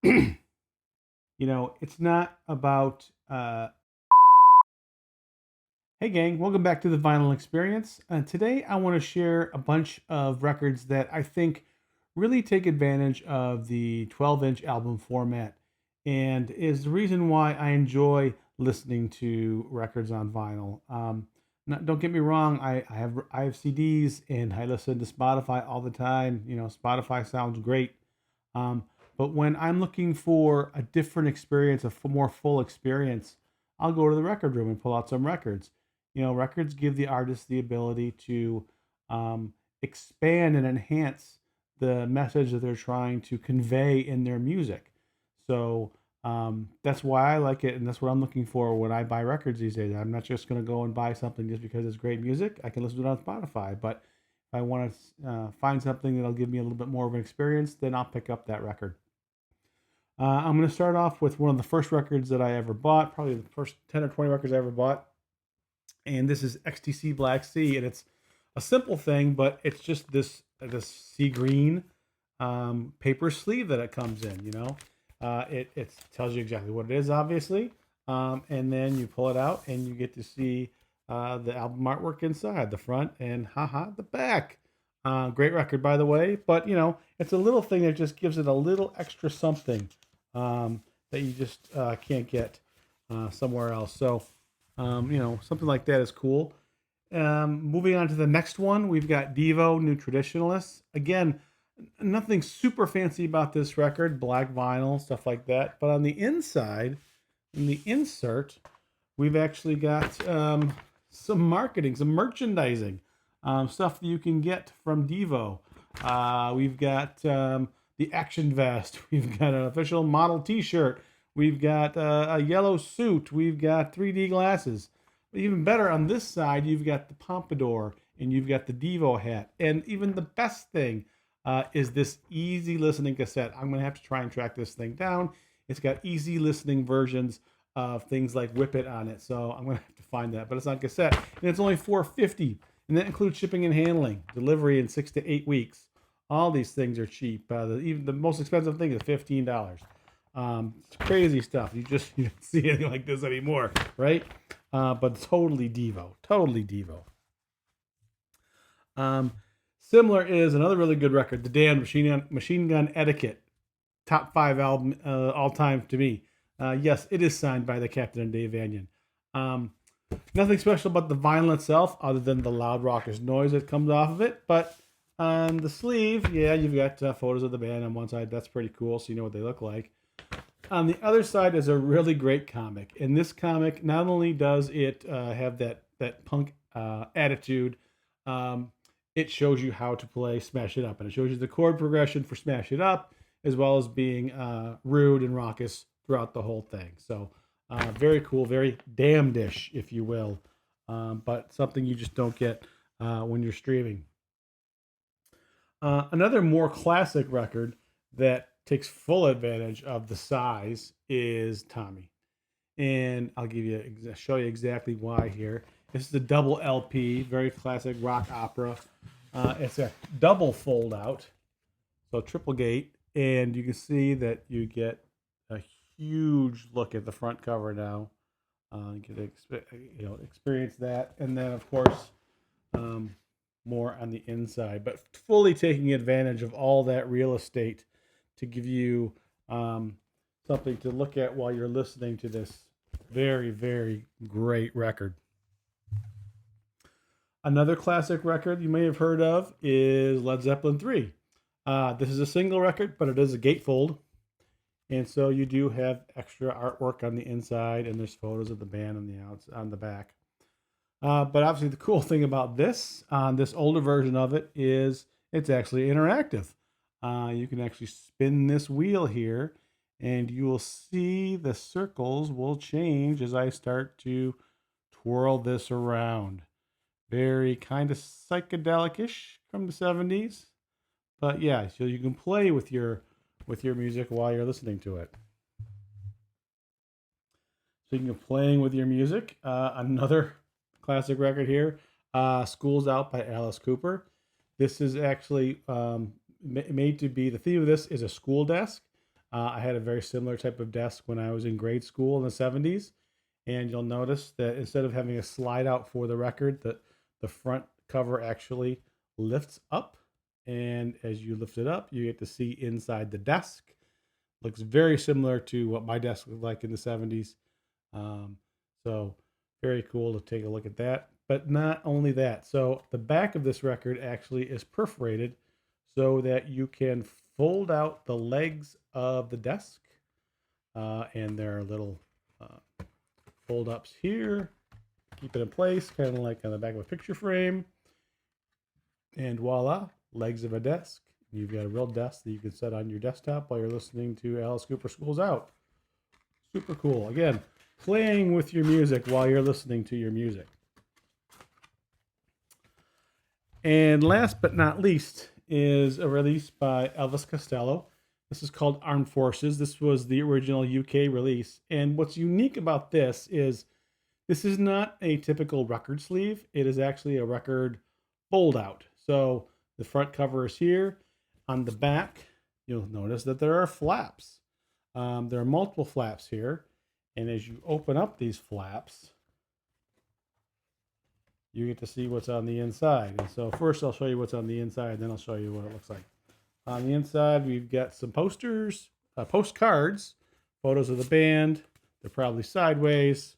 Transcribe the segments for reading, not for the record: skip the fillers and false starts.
It's not about hey gang, welcome back to the Vinyl Experience. Today I want to share a bunch of records that I think really take advantage of the 12-inch album format and is the reason why I enjoy listening to records on vinyl. Don't get me wrong, I have CDs and I listen to Spotify all the time. Spotify sounds great. Um, but when I'm looking for a different experience, more full experience, I'll go to the record room and pull out some records. Records give the artist the ability to um, expand and enhance the message that they're trying to convey in their music. So that's why I like it, and that's what I'm looking for when I buy records these days. I'm not just going to go and buy something just because it's great music. I can listen to it on Spotify, but if I want to find something that'll give me a little bit more of an experience, then I'll pick up that record. I'm going to start off with one of the first records that I ever bought, probably the first 10 or 20 records I ever bought. And this is XTC Black Sea. And it's a simple thing, but it's just this sea green paper sleeve that it comes in. It tells you exactly what it is, obviously. And then you pull it out and you get to see the album artwork inside, the front and the back. Great record, by the way. But, it's a little thing that just gives it a little extra something that you just can't get somewhere else. So, something like that is cool. Moving on to the next one, we've got Devo, New Traditionalists. Again, nothing super fancy about this record, black vinyl, stuff like that. But on the inside, in the insert, we've actually got some marketing, some merchandising, stuff that you can get from Devo. We've got the action vest. We've got an official model T-shirt. We've got a yellow suit. We've got 3D glasses. But even better, on this side, you've got the pompadour and you've got the Devo hat. And even the best thing is this easy listening cassette. I'm going to have to try and track this thing down. It's got easy listening versions of things like Whip It on it. So I'm going to have to find that. But it's on cassette. And it's only $4.50. And that includes shipping and handling, delivery in 6 to 8 weeks. All these things are cheap. Even the most expensive thing is $15. It's crazy stuff. You don't see anything like this anymore, right? But totally Devo, totally Devo. Similar is another really good record, the Dan Machine Gun Etiquette, top 5 album all time to me. Yes, it is signed by the Captain and Dave Vanian. Nothing special about the vinyl itself, other than the loud raucous noise that comes off of it. But on the sleeve, yeah, you've got photos of the band on one side. That's pretty cool, so you know what they look like. On the other side is a really great comic. And this comic, not only does it have that punk attitude, it shows you how to play Smash It Up. And it shows you the chord progression for Smash It Up, as well as being rude and raucous throughout the whole thing. So very cool, very damnedish, if you will. But something you just don't get when you're streaming. Another more classic record that takes full advantage of the size is Tommy, and show you exactly why here. This is a double LP, very classic rock opera. It's a double fold out, so triple gate, and you can see that you get a huge look at the front cover now. You can experience that, and then of course more on the inside, but fully taking advantage of all that real estate to give you something to look at while you're listening to this very, very great record. Another classic record you may have heard of is Led Zeppelin III. This is a single record, but it is a gatefold. And so you do have extra artwork on the inside, and there's photos of the band on the back. But obviously, the cool thing about this older version of it is it's actually interactive. You can actually spin this wheel here, and you will see the circles will change as I start to twirl this around. Very kind of psychedelic-ish from the 70s. But yeah, so you can play with your music while you're listening to it. Speaking of playing with your music, another classic record here, School's Out by Alice Cooper. This is actually made to be, the theme of this is a school desk. I had a very similar type of desk when I was in grade school in the 70s. And you'll notice that instead of having a slide out for the record, the front cover actually lifts up. And as you lift it up, you get to see inside the desk. Looks very similar to what my desk looked like in the 70s. Um, so very cool to take a look at that. But not only that, so the back of this record actually is perforated so that you can fold out the legs of the desk. And there are little fold ups here, keep it in place, kind of like on the back of a picture frame. And voila, legs of a desk. You've got a real desk that you can set on your desktop while you're listening to Alice Cooper School's Out. Super cool. Again, playing with your music while you're listening to your music. And last but not least is a release by Elvis Costello. This is called Armed Forces. This was the original UK release. And what's unique about this is not a typical record sleeve. It is actually a record fold out. So the front cover is here. On the back, you'll notice that there are flaps. There are multiple flaps here. And as you open up these flaps, you get to see what's on the inside. And so first I'll show you what's on the inside, then I'll show you what it looks like. On the inside, we've got some posters, postcards, photos of the band. They're probably sideways.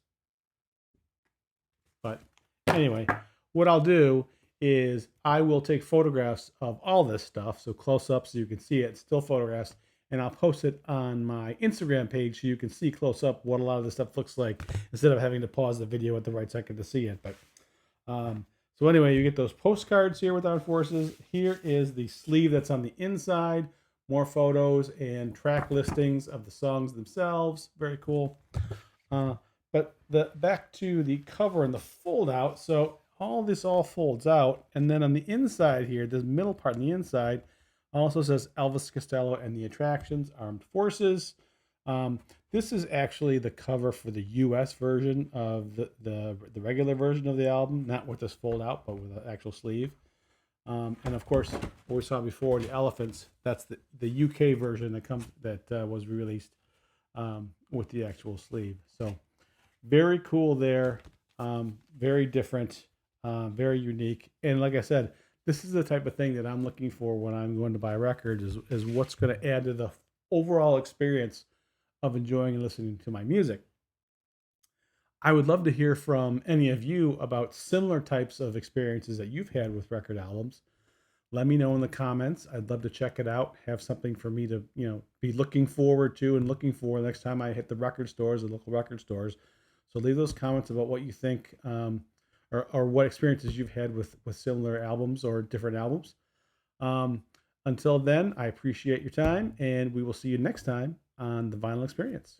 But anyway, what I'll do is I will take photographs of all this stuff, so close up so you can see it, still photographs, and I'll post it on my Instagram page so you can see close up what a lot of this stuff looks like instead of having to pause the video at the right second to see it. But so anyway, you get those postcards here with Armed Forces. Here is the sleeve that's on the inside. More photos and track listings of the songs themselves. Very cool. But back to the cover and the fold out. So all this all folds out. And then on the inside here, this middle part on the inside also says Elvis Costello and the Attractions, Armed Forces. This is actually the cover for the US version of the regular version of the album, not with this fold out, but with the actual sleeve. And of course, what we saw before, the elephants, that's the UK version that was released with the actual sleeve. So very cool there, very different, very unique. And like I said, this is the type of thing that I'm looking for when I'm going to buy records is what's going to add to the overall experience of enjoying and listening to my music. I would love to hear from any of you about similar types of experiences that you've had with record albums. Let me know in the comments. I'd love to check it out, have something for me to, be looking forward to and looking for the next time I hit the record stores, the local record stores. So leave those comments about what you think or what experiences you've had with similar albums or different albums. Until then, I appreciate your time, and we will see you next time on The Vinyl Experience.